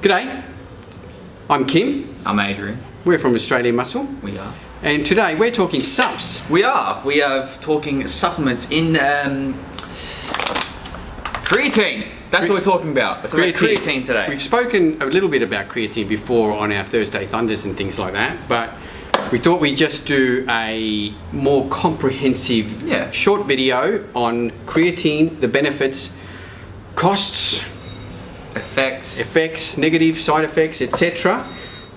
G'day, I'm Kim. I'm Adrian. We're from Australian Muscle. We are. And today we're talking Supps. We are talking supplements in creatine. That's what we're talking about. We're talking about creatine today. We've spoken a little bit about creatine before on our Thursday Thunders and things like that, but we thought we'd just do a more comprehensive short video on creatine, the benefits, costs, effects, negative side effects, etc.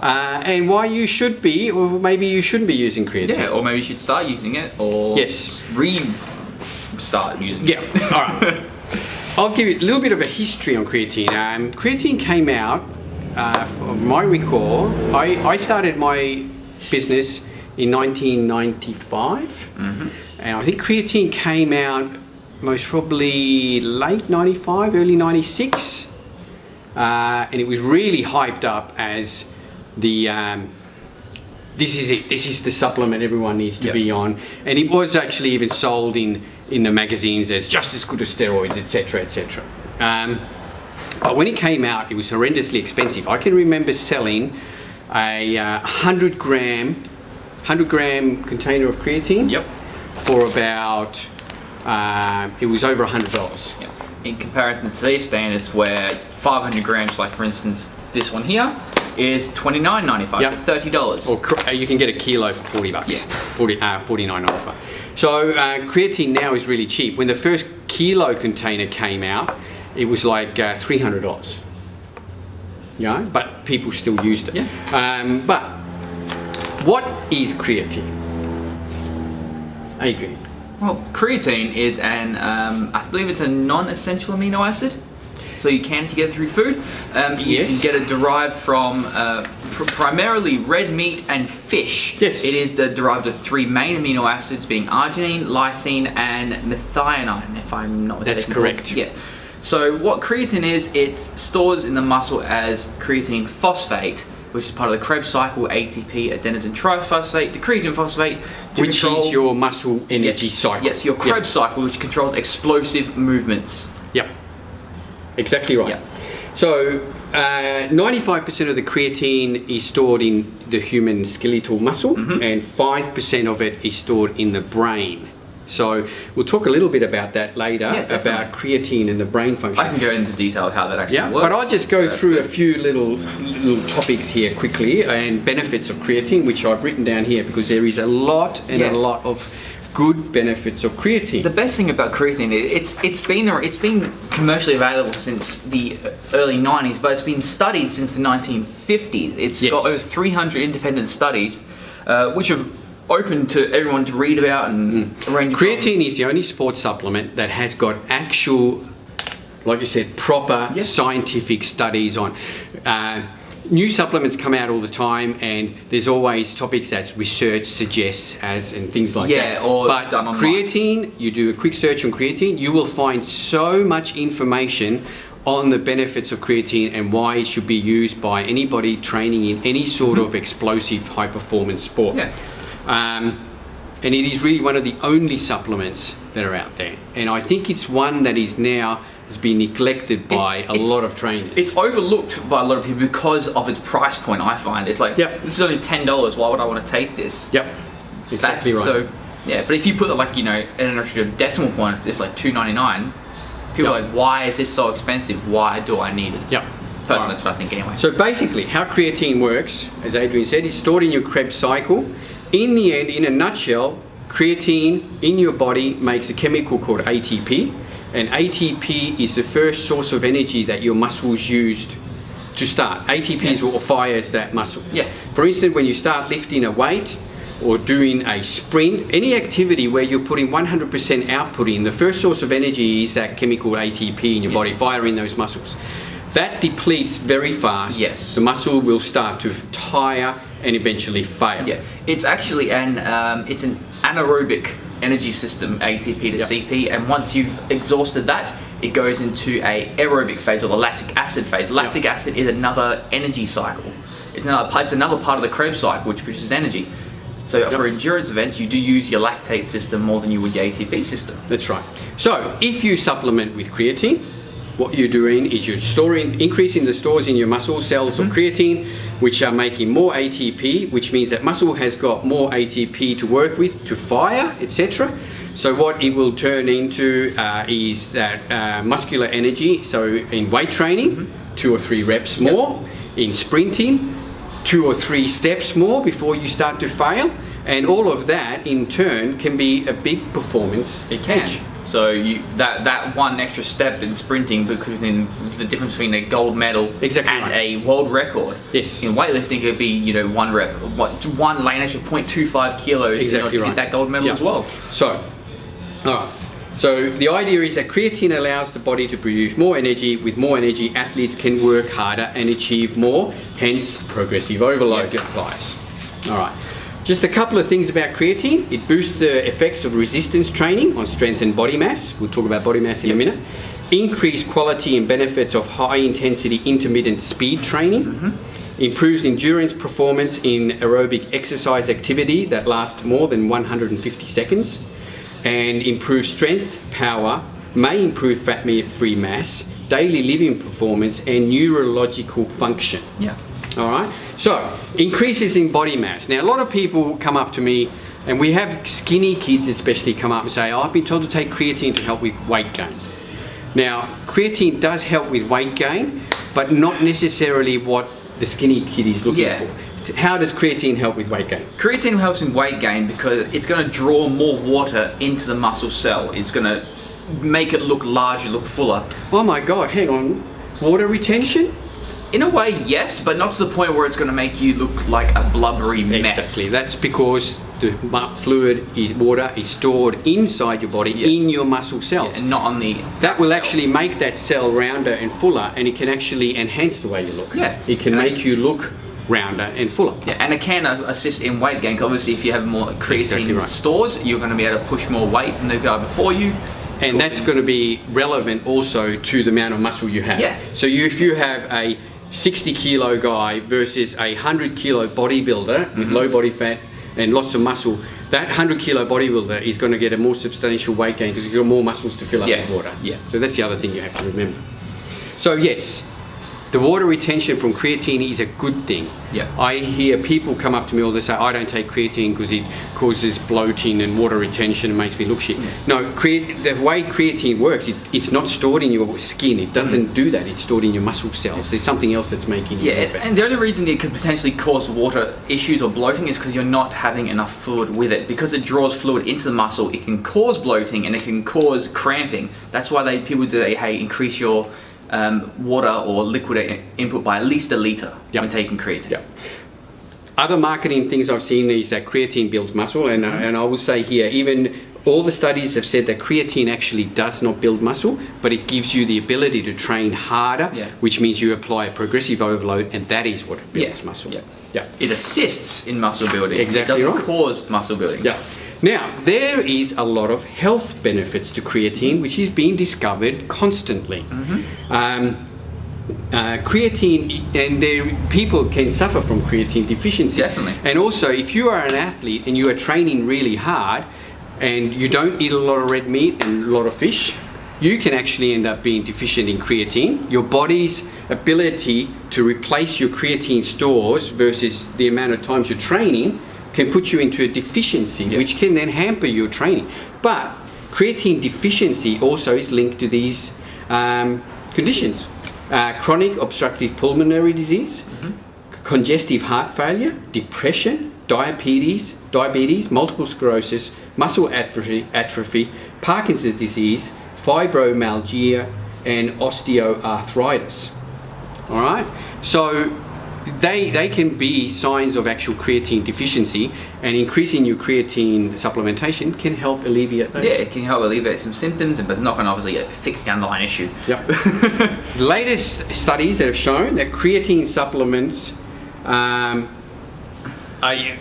And why you should be, or maybe you shouldn't be using creatine. Yeah, or maybe you should start using it, or start using it. Yeah, all right. I'll give you a little bit of a history on creatine. Creatine came out, from my recall, I started my business in 1995, and I think creatine came out most probably late 95, early 96, and it was really hyped up as the this is it, this is the supplement everyone needs to be on, and it was actually even sold in the magazines as just as good as steroids, etc, etc. But when it came out, it was horrendously expensive. I can remember selling a 100 gram container of creatine for about it was over $100. In comparison to today's standards, where 500 grams, like for instance this one here, is $29.95 for $30. Or you can get a kilo for $40. $49.95. So creatine now is really cheap. When the first kilo container came out, it was like $300. Yeah, but people still used it. But what is creatine, Adrian? Well, creatine is I believe it's a non-essential amino acid. So you can get it through food. You can get it derived from primarily red meat and fish. Yes. It is derived of three main amino acids, being arginine, lysine, and methionine, if I'm not mistaken. That's correct. Yeah. So what creatine is, it stores in the muscle as creatine phosphate, which is part of the Krebs cycle, ATP, adenosine triphosphate, the creatine phosphate, which is your muscle energy cycle. Yes, your Krebs cycle, which controls explosive movements. Yep. Exactly right. Yep. So 95% of the creatine is stored in the human skeletal muscle, and 5% of it is stored in the brain. So we'll talk a little bit about that later, about creatine and the brain function. I can go into detail how that actually works. But I'll just go through a few little topics here quickly, and benefits of creatine, which I've written down here because there is a lot of good benefits of creatine. The best thing about creatine is it's been commercially available since the early 90s, but it's been studied since the 1950s. It's got over 300 independent studies, which have open to everyone to read about and arrange. Creatine is the only sports supplement that has got actual, like you said, proper scientific studies on. New supplements come out all the time, and there's always topics that research suggests and things like that. But done on creatine, you do a quick search on creatine, you will find so much information on the benefits of creatine and why it should be used by anybody training in any sort of explosive high performance sport. And it is really one of the only supplements that are out there, and I think it's one that is now has been neglected by a lot of trainers. It's overlooked by a lot of people because of its price point. I find it's like, this is only $10. Why would I want to take this? Exactly right. So but if you put like an extra decimal point, it's like $2.99. People are like, why is this so expensive? Why do I need it? Personally, that's what I think anyway. So basically, how creatine works, as Adrian said, is stored in your Krebs cycle. In the end, in a nutshell, creatine in your body makes a chemical called ATP, and ATP is the first source of energy that your muscles used to start. ATP is what fires that muscle. For instance, when you start lifting a weight or doing a sprint, any activity where you're putting 100% output in, the first source of energy is that chemical ATP in your body firing those muscles. That depletes very fast. The muscle will start to tire and eventually fail. It's actually it's an anaerobic energy system, ATP to CP, and once you've exhausted that, it goes into a aerobic phase, or the lactic acid phase. Lactic acid is another energy cycle. It's another part of the Krebs cycle which produces energy. So for endurance events, you do use your lactate system more than you would your ATP system. That's right. So if you supplement with creatine, what you're doing is you're increasing the stores in your muscle cells of creatine, which are making more ATP, which means that muscle has got more ATP to work with, to fire, etc. So what it will turn into is that muscular energy. So in weight training, 2 or 3 reps more. In sprinting, 2 or 3 steps more before you start to fail. And all of that, in turn, can be a big performance edge. So that one extra step in sprinting could be the difference between a gold medal and a world record. Yes. In weightlifting, it could be 1 rep, one lane extra 0.25 kilos to get that gold medal as well. So, all right. So the idea is that creatine allows the body to produce more energy. With more energy, athletes can work harder and achieve more. Hence, progressive overload applies. All right. Just a couple of things about creatine. It boosts the effects of resistance training on strength and body mass. We'll talk about body mass in a minute. Increased quality and benefits of high intensity intermittent speed training. Improves endurance performance in aerobic exercise activity that lasts more than 150 seconds. And improves strength, power, may improve fat-free mass, daily living performance, and neurological function. All right. So increases in body mass. Now a lot of people come up to me, and we have skinny kids especially come up and say, "Oh, I've been told to take creatine to help with weight gain." Now creatine does help with weight gain, but not necessarily what the skinny kid is looking for. How does creatine help with weight gain? Creatine helps in weight gain because it's going to draw more water into the muscle cell. It's going to make it look larger, look fuller. Oh my God, hang on. Water retention? In a way, yes, but not to the point where it's going to make you look like a blubbery mess. Exactly. That's because the water is stored inside your body, in your muscle cells. And not on the... That will actually make that cell rounder and fuller, and it can actually enhance the way you look. It can make you look rounder and fuller. And it can assist in weight gain. Obviously, if you have more creatine stores, you're going to be able to push more weight than the guy before you. And that's going to be relevant also to the amount of muscle you have. So if you have a 60 kilo guy versus a 100 kilo bodybuilder with low body fat and lots of muscle, that 100 kilo bodybuilder is going to get a more substantial weight gain because you've got more muscles to fill up with water. So that's the other thing you have to remember. So yes, the water retention from creatine is a good thing. I hear people come up to me all the time, "I don't take creatine because it causes bloating and water retention and makes me look shit." No, the way creatine works, it's not stored in your skin. It doesn't do that. It's stored in your muscle cells. There's something else that's making you look better. And the only reason it could potentially cause water issues or bloating is because you're not having enough fluid with it. Because it draws fluid into the muscle, it can cause bloating and it can cause cramping. That's why people do, hey, increase your water or liquid input by at least 1 litre when taking creatine. Other marketing things I've seen is that creatine builds muscle, and I will say here, even all the studies have said that creatine actually does not build muscle, but it gives you the ability to train harder, which means you apply a progressive overload, and that is what builds muscle. It assists in muscle building. Exactly. It doesn't cause muscle building. Now, there is a lot of health benefits to creatine, which is being discovered constantly. Creatine, and people can suffer from creatine deficiency. And also, if you are an athlete and you are training really hard and you don't eat a lot of red meat and a lot of fish, you can actually end up being deficient in creatine. Your body's ability to replace your creatine stores versus the amount of times you're training can put you into a deficiency, which can then hamper your training. But creatine deficiency also is linked to these conditions. Chronic obstructive pulmonary disease, congestive heart failure, depression, diabetes, multiple sclerosis, muscle atrophy, Parkinson's disease, fibromyalgia, and osteoarthritis. All right? So they can be signs of actual creatine deficiency, and increasing your creatine supplementation can help alleviate those. It can help alleviate some symptoms, but it's not going to obviously fix the underlying issue. The latest studies that have shown that creatine supplements are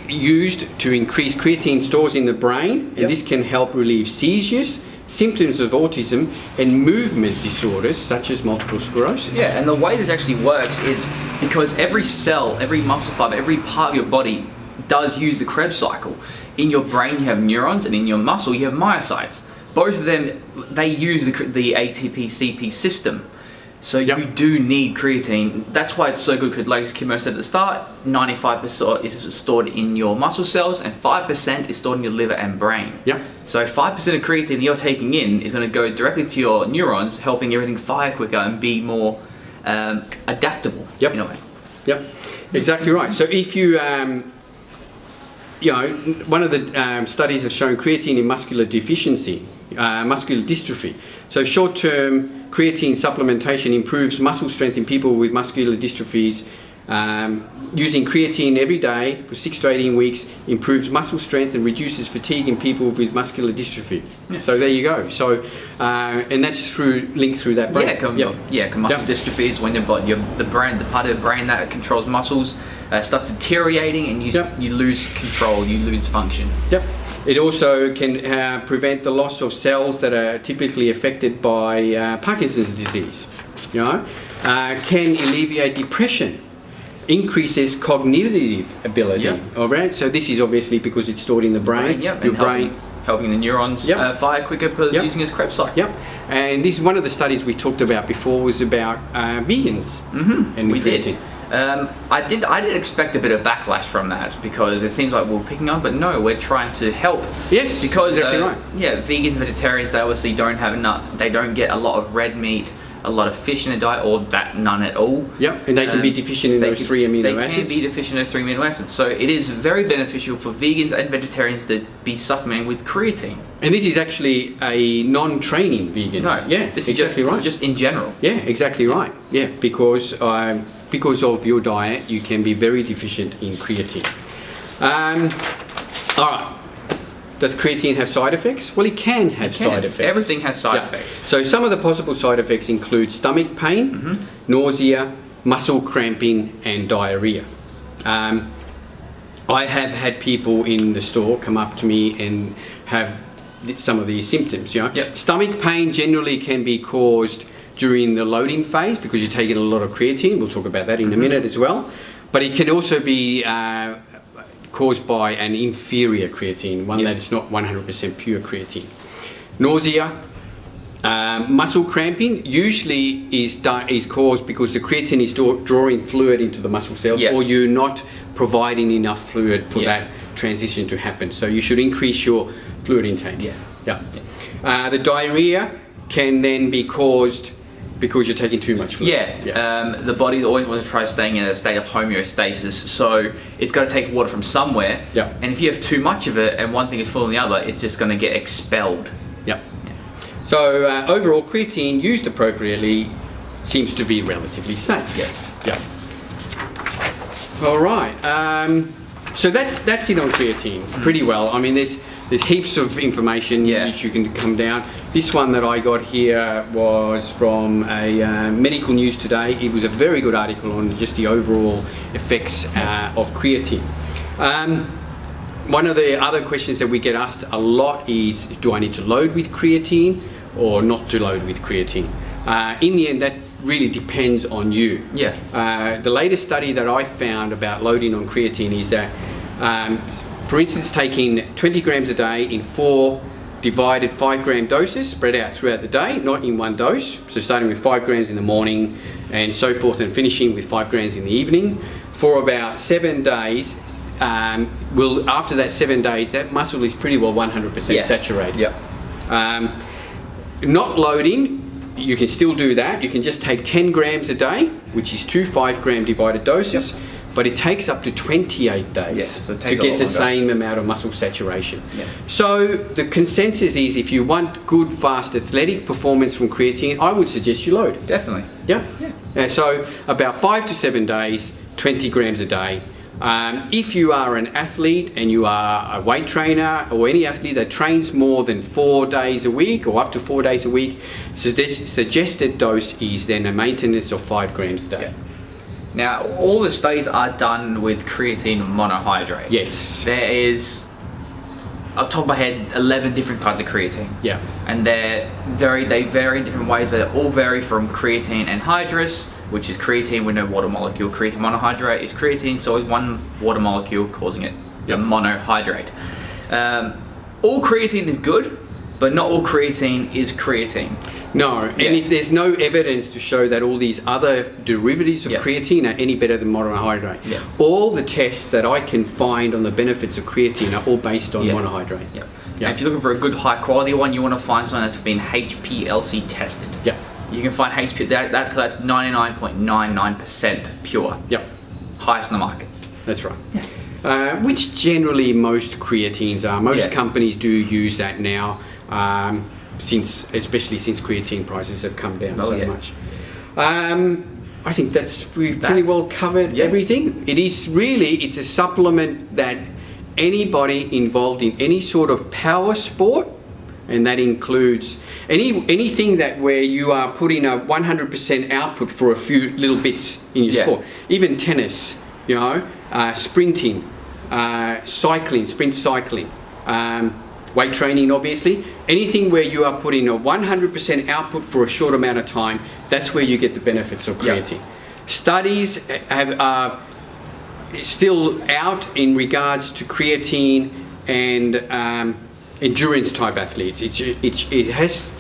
used to increase creatine stores in the brain, and this can help relieve seizures, symptoms of autism, and movement disorders such as multiple sclerosis. And the way this actually works is because every cell, every muscle fiber, every part of your body does use the Krebs cycle. In your brain you have neurons, and in your muscle you have myocytes. Both of them, they use the ATP-CP system. So you do need creatine. That's why it's so good, because like Kimmo said at the start, 95% is stored in your muscle cells and 5% is stored in your liver and brain. Yep. So 5% of creatine that you're taking in is going to go directly to your neurons, helping everything fire quicker and be more adaptable in a way. Yep, exactly right. So if you, one of the studies have shown creatine in muscular deficiency, muscular dystrophy. So short-term creatine supplementation improves muscle strength in people with muscular dystrophies. Using creatine every day for 6 to 18 weeks improves muscle strength and reduces fatigue in people with muscular dystrophy. Yeah. So there you go. So and that's linked through that brain. Muscle dystrophy is when the brain, the part of the brain that controls muscles, starts deteriorating, and you lose control, you lose function. Yep. It also can prevent the loss of cells that are typically affected by Parkinson's disease. Can alleviate depression, increases cognitive ability. All right. So this is obviously because it's stored in the brain. Your brain helping the neurons fire quicker because it's using its Krebs cycle. And this is one of the studies we talked about before, was about vegans. And we did. I did expect a bit of backlash from that, because it seems like we're picking up, but no, we're trying to help. Yes, because exactly right. Vegans, vegetarians, they obviously don't have enough. They don't get a lot of red meat, a lot of fish in their diet, or none at all. Yep, and they can be deficient in those 3 amino acids. They can be deficient in those 3 amino acids. So it is very beneficial for vegans and vegetarians to be supplementing with creatine. And this is actually a non-training vegans. No, this is just in general. Yeah, exactly right. Yeah, because of your diet, you can be very deficient in creatine. All right. Does creatine have side effects? Well, it can have side effects. Everything has side effects. So some of the possible side effects include stomach pain, nausea, muscle cramping, and diarrhea. I have had people in the store come up to me and have some of these symptoms. Stomach pain generally can be caused during the loading phase because you're taking a lot of creatine. We'll talk about that in a minute as well. But it can also be caused by an inferior creatine, one that is not 100% pure creatine. Nausea, muscle cramping usually is caused because the creatine is drawing fluid into the muscle cells, or you're not providing enough fluid for that transition to happen. So you should increase your fluid intake. The diarrhea can then be caused because you're taking too much fluid. The body always wants to try staying in a state of homeostasis, so it's got to take water from somewhere. And if you have too much of it and one thing is full than the other, it's just going to get expelled. So overall, creatine used appropriately seems to be relatively safe. All right. So that's it on creatine. Pretty well. I mean, there's heaps of information which you can come down. This one that I got here was from a Medical News Today. It was a very good article on just the overall effects of creatine. One of the other questions that we get asked a lot is, do I need to load with creatine or not to load with creatine? In the end, that really depends on you. The latest study that I found about loading on creatine is that for instance, taking 20 grams a day in 4 divided 5-gram doses spread out throughout the day, not in one dose. So starting with 5 grams in the morning and so forth, and finishing with 5 grams in the evening for about 7 days. After that 7 days, that muscle is pretty well 100% saturated. Not loading, you can still do that. You can just take 10 grams a day, which is 2 5-gram divided doses. But it takes up to 28 days to get the same amount of muscle saturation. So the consensus is, if you want good, fast, athletic performance from creatine, I would suggest you load. Definitely. So about 5 to 7 days, 20 grams a day. If you are an athlete and you are a weight trainer or any athlete that trains more than 4 days a week or up to 4 days a week, suggested dose is then a maintenance of 5 grams a day. Now, all the studies are done with creatine monohydrate. Yes. There is, off the top of my head, 11 different kinds of creatine. And they vary in different ways. They all vary from creatine anhydrous, which is creatine with no water molecule. Creatine monohydrate is creatine, so it's one water molecule causing it a monohydrate. All creatine is good, but not all creatine is creatine. No, and if there's no evidence to show that all these other derivatives of creatine are any better than monohydrate. Yeah. All the tests that I can find on the benefits of creatine are all based on monohydrate. Yeah. Yeah. And if you're looking for a good high quality one, you want to find something that's been HPLC tested. Yeah. You can find HP, that's 99.99% pure. Yep. Highest in the market. That's right. Which generally most creatines are. Most companies do use that now, especially since creatine prices have come down so much. I think we've pretty well covered everything. It's a supplement that anybody involved in any sort of power sport, and that includes anything where you are putting a 100% output for a few little bits in your sport, even tennis, sprinting, sprint cycling, weight training, obviously. Anything where you are putting a 100% output for a short amount of time, that's where you get the benefits of creatine. Studies are still out in regards to creatine and endurance type athletes. It has,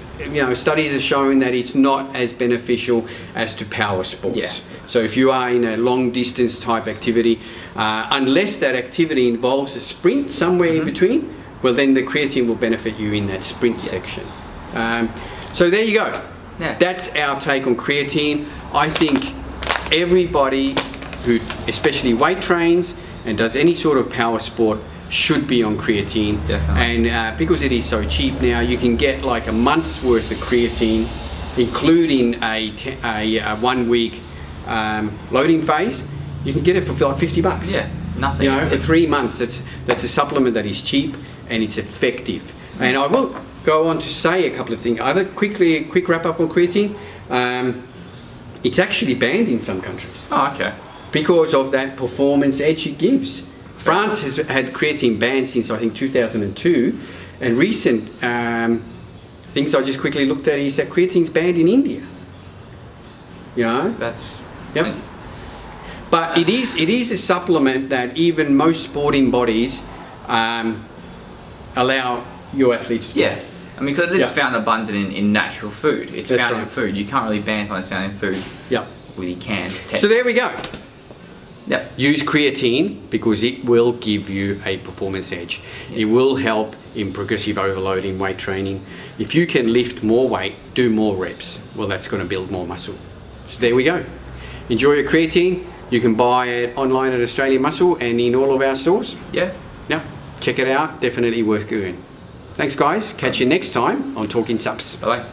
studies are showing that it's not as beneficial as to power sports. Yeah. So if you are in a long distance type activity, unless that activity involves a sprint somewhere in between, well then the creatine will benefit you in that sprint section. So there you go. Yeah. That's our take on creatine. I think everybody who especially weight trains and does any sort of power sport should be on creatine. Definitely. And because it is so cheap now, you can get like a month's worth of creatine, including a 1 week loading phase. You can get it for like $50. Yeah, nothing. For 3 months. That's a supplement that is cheap and it's effective. And I will go on to say a couple of things. Quick wrap up on creatine. It's actually banned in some countries. Oh, okay. Because of that performance edge it gives. France has had creatine banned since I think 2002, and recent things I just quickly looked at is that creatine's banned in India. That's but it is a supplement that even most sporting bodies allow your athletes to take. I mean, because it is found abundant in natural food. It's That's found right. in food. You can't really ban something that's found in food. Yep. Well, you can. So there we go. Yep. Use creatine because it will give you a performance edge. It will help in progressive overloading, weight training. If you can lift more weight, do more reps, well, that's going to build more muscle. So there we go. Enjoy your creatine. You can buy it online at Australian Muscle and in all of our stores. Yeah. Check it out. Definitely worth doing. Thanks, guys. Catch you next time on Talking Supps. Bye.